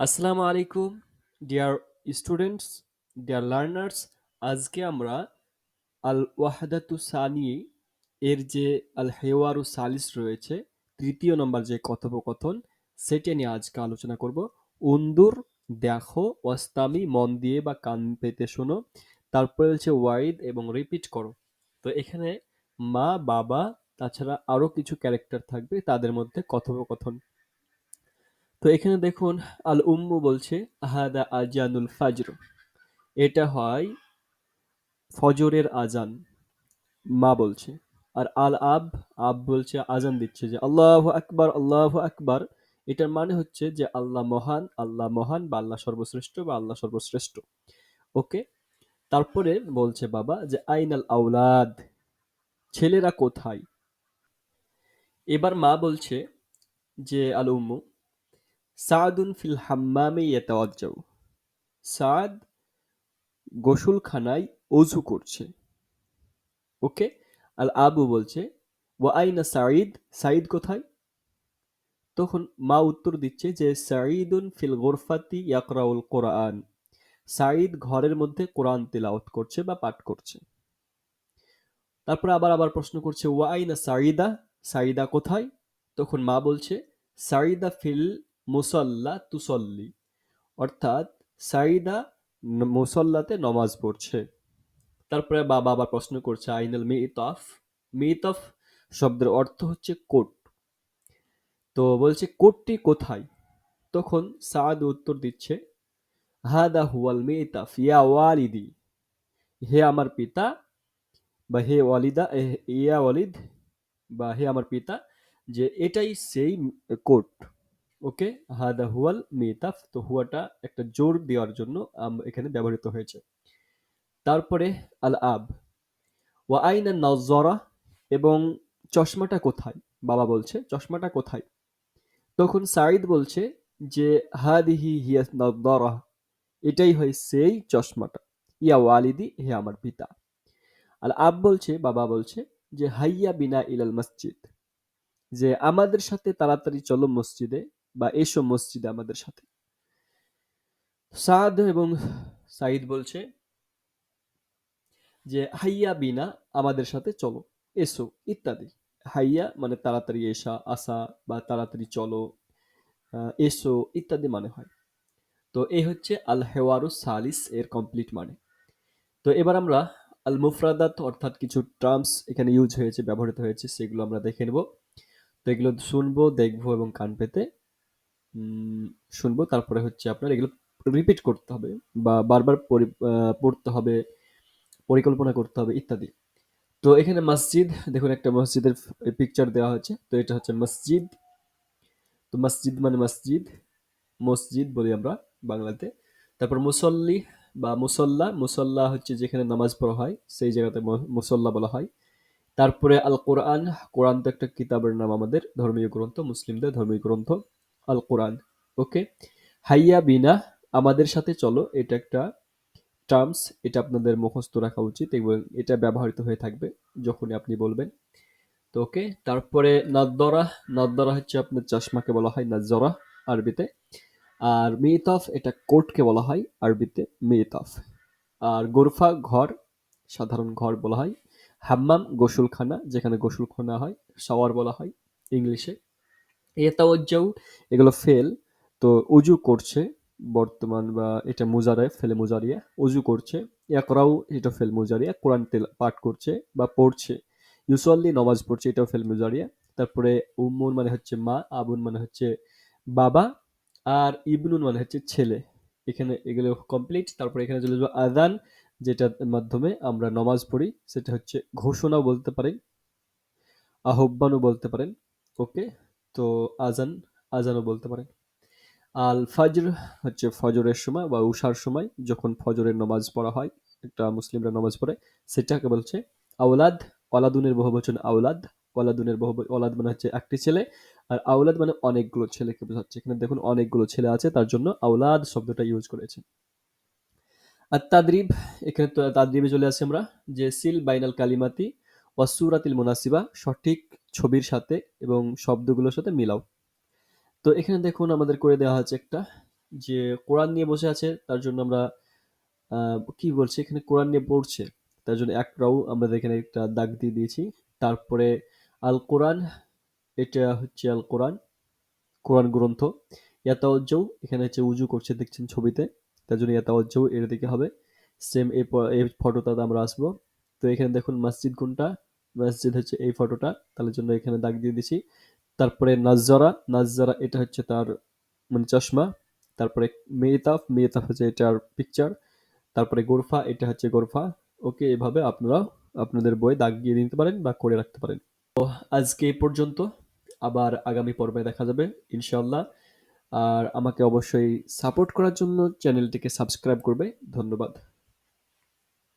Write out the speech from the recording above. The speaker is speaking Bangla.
আসসালামু আলাইকুম ডিয়ার স্টুডেন্টস, ডিয়ার লার্নার্স। আজকে আমরা আল ওয়াহদাতু সানি এর যে আল হেওয়ারু সালিস রয়েছে, তৃতীয় নম্বর যে কথোপকথন, সেটা নিয়ে আজকে আলোচনা করব। উন্দুর, দেখো, ওয়াস্তামি, মন দিয়ে বা কান পেতে শোনো, তারপরে হচ্ছে ওয়াইদ এবং রিপিট করো। তো এখানে মা, বাবা, তাছাড়া আরো কিছু ক্যারেক্টার থাকবে, তাদের মধ্যে কথোপকথন। তো এখানে দেখুন, আল উম্মু বলছে হাদা আজানুল ফাজর, এটা হয় ফজরের আজান, মা বলছে। আর আল আব, আব বলছে, আজান দিচ্ছে যে আল্লাহু আকবার, আল্লাহু আকবার। এটার মানে হচ্ছে যে আল্লাহ মহান, আল্লাহ মহান, বা আল্লাহ সর্বশ্রেষ্ঠ, বা আল্লাহ সর্বশ্রেষ্ঠ। ওকে। তারপরে বলছে বাবা যে আইনাল আউলাদ, ছেলেরা কোথায়। এবার মা বলছে যে আল উম্মু সাদুন ফিল হাম্মামে ইয়াতাওয়াজ্জাউ, সাদ গোসলখানায় অজু করছে। ওকে। আল আবু বলছে ওয়া আইনা সাঈদ, সাঈদ কোথায়। তখন মা উত্তর দিচ্ছে যে সাঈদুন ফিল গোরফাতি ইয়াকরাউল কোরআন, সাঈদ ঘরের মধ্যে কোরআন তিলাওয়াত করছে বা পাঠ করছে। তারপর আবার আবার প্রশ্ন করছে ওয়া আইনা সাঈদা, সাঈদা কোথায়। তখন মা বলছে সাঈদা ফিল মুসাল্লা তুসল্লি, অর্থাৎ সাঈদা মুসল্লাতে নমাজ পড়ছে। তারপরে বাবা আবার প্রশ্ন করছে আইনাল মিতাফ, মিতাফ শব্দের অর্থ হচ্ছে কোট। তো বলছে কোটটি কোথায়। তখন সাদ উত্তর দিচ্ছে হাদা হুয়াল মিতাফ ইয়া ওয়ালিদি, হে আমার পিতা, বা হে ওয়ালিদা, ইয়া ওয়ালিদ, বা হে আমার পিতা, যে এটাই সেই কোট। ওকে। হাদা হুয়াল মিতাফ, তো হুয়াটা একটা জোর দেওয়ার জন্য এখানে ব্যবহৃত হয়েছে। তারপরে আল আব ওয়া আইনা নজরা, এবং চশমাটা কোথায়। বাবা বলছে চশমাটা কোথায়। তখন সাঈদ বলছে যে হাদিহি হিয়া নদরা, এটাই হয় সেই চশমাটা। ইয়া ওয়ালিদি, হে আমার পিতা। আল আব বলছে, বাবা বলছে যে হাইয়া বিনা ইলাল মসজিদ, যে আমাদের সাথে তাড়াতাড়ি চলো মসজিদে, বা এসো মসজিদে আমাদের সাথে। সাদ এবং সাঈদ বলছে যে হাইয়া বিনা, আমাদের সাথে চলো, এসো ইত্যাদি। হাইয়া মানে তাড়াতাড়ি এসা, আসা, বা তাড়াতাড়ি চলো, এসো ইত্যাদি মানে হয়। তো এই হচ্ছে আল হেওয়ারুস সালিস এর কমপ্লিট মানে। তো এবার আমরা আল মুফরাদাত, অর্থাৎ কিছু টার্মস এখানে ইউজ হয়েছে, ব্যবহৃত হয়েছে, সেগুলো আমরা দেখে নেব। তো এগুলো শুনবো, দেখবো এবং কান পেতে উম, শুনবো। তারপরে হচ্ছে আপনার এগুলো রিপিট করতে হবে, বা বারবার পড়তে হবে, পরিকল্পনা করতে হবে ইত্যাদি। তো এখানে মসজিদ, দেখুন একটা মসজিদের পিকচার দেওয়া হয়েছে, তো এটা হচ্ছে মসজিদ। তো মসজিদ মানে মসজিদ, মসজিদ বলি আমরা বাংলাতে। তারপর মুসল্লি বা মুসল্লা, মুসল্লা হচ্ছে যেখানে নামাজ পড়া হয়, সেই জায়গাতে মুসল্লা বলা হয়। তারপরে আল কোরআন, কোরআন তো একটা কিতাবের নাম, আমাদের ধর্মীয় গ্রন্থ, মুসলিমদের ধর্মীয় গ্রন্থ আল কোরআন। ওকে। হাইয়া বিনা, আমাদের সাথে চলো, এটা একটা টার্মস, এটা আপনাদের মুখস্থ রাখা উচিত এবং এটা ব্যবহৃত হয়ে থাকবে যখনই আপনি বলবেন। তো ওকে। তারপরে নাদ্দরা, নাদ্দরা হচ্ছে আপনার চশমাকে বলা হয় নাজ্জরা আরবিতে। আর মিতাফ, এটা কোটকে বলা হয় আরবিতে মিতাফ। আর গোরফা ঘর, সাধারণ ঘর বলা হয়। হাম্মাম গোসলখানা, যেখানে গোসলখানা হয়, শাওয়ার বলা হয় ইংলিশে। ইয়াতাওয়াজ্জাউ, এগুলো ফেল। তো উজু করছে, বর্তমান বা এটা মুজারে, ফেলে মুজারিয়া, উজু করছে। ইয়াকরাউ, এটা ফেল মুজারিয়া, কোরআন পাঠ করছে বা পড়ছে। ইউসল্লি, নামাজ পড়ছে, এটাও ফেল মুজারিয়া। তারপরে উম্মুন মানে হচ্ছে মা, আবুন মানে হচ্ছে বাবা, আর ইবনুন মানে হচ্ছে ছেলে। এখানে এগুলো কমপ্লিট। তারপরে এখানে চলে যাবো আযান, যেটার মাধ্যমে আমরা নামাজ পড়ি, সেটা হচ্ছে ঘোষণাও বলতে পারেন, আহ্বানও বলতে পারেন। ওকে। তো আজান, আজানও বলতে পারেন। আল ফাজর হচ্ছে ফজরের সময় বা উষার সময়, যখন ফজরের নামাজ পড়া হয়, একটা মুসলিমরা নামাজ পড়ে, সেটাকে বলছে আওলাদ। ওয়ালাদুনের বহুবচন আওলাদ, ওয়ালাদুনের বহু, ওয়ালাদ মানে হচ্ছে একটি ছেলে, আর আওলাদ মানে অনেকগুলো ছেলেকে বোঝাচ্ছে। এখানে দেখুন অনেকগুলো ছেলে আছে, তার জন্য আওলাদ শব্দটা ইউজ করেছে। আর তাদরিব, এখানে তো তাদরিবে চলে আসি আমরা, যে সিল বাইনাল কালিমাতি ওয়াসুরাতিল মুনাসিবা, সঠিক ছবির সাথে এবং শব্দগুলোর সাথে মিলাও। তো এখানে দেখুন আমাদের করে দেওয়া হচ্ছে একটা যে কোরআন নিয়ে বসে আছে তার জন্য আমরা কি বলছি এখানে কোরআন নিয়ে পড়ছে তার জন্য একরাও আমরা এখানে একটা দাগ দিয়ে দিয়েছি। তারপরে আল কোরআন, এটা হচ্ছে আল কোরআন, কোরআন গ্রন্থ। ইয়াতাওয়াজ্জাউ এখানে হচ্ছে উজু করছে দেখছেন ছবিতে, তার জন্য ইয়াতাওয়াজ্জাউ এর দিকে হবে। সেম এই ফটোটাতে আমরা আসবো। তো এখানে দেখুন মসজিদ কোনটা, মসজিদ হচ্ছে এই ফটোটা, তার জন্য এখানে দাগ দিয়ে দিছি। তারপরে নাজ্জারা, নাজ্জারা এটা হচ্ছে তার মানে চশমা। তারপরে মেহতাব, মেহতাব হচ্ছে এটার পিকচার। তারপরে গোরফা, এটা হচ্ছে গোরফা। ওকে, এভাবে আপনারা আপনাদের বই দাগ দিয়ে নিতে পারেন বা করে রাখতে পারেন। আজকে এই পর্যন্ত, আবার আগামী পর্বে দেখা যাবে ইনশাআল্লাহ। আর আমাকে অবশ্যই সাপোর্ট করার জন্য চ্যানেলটিকে সাবস্ক্রাইব করবে। ধন্যবাদ।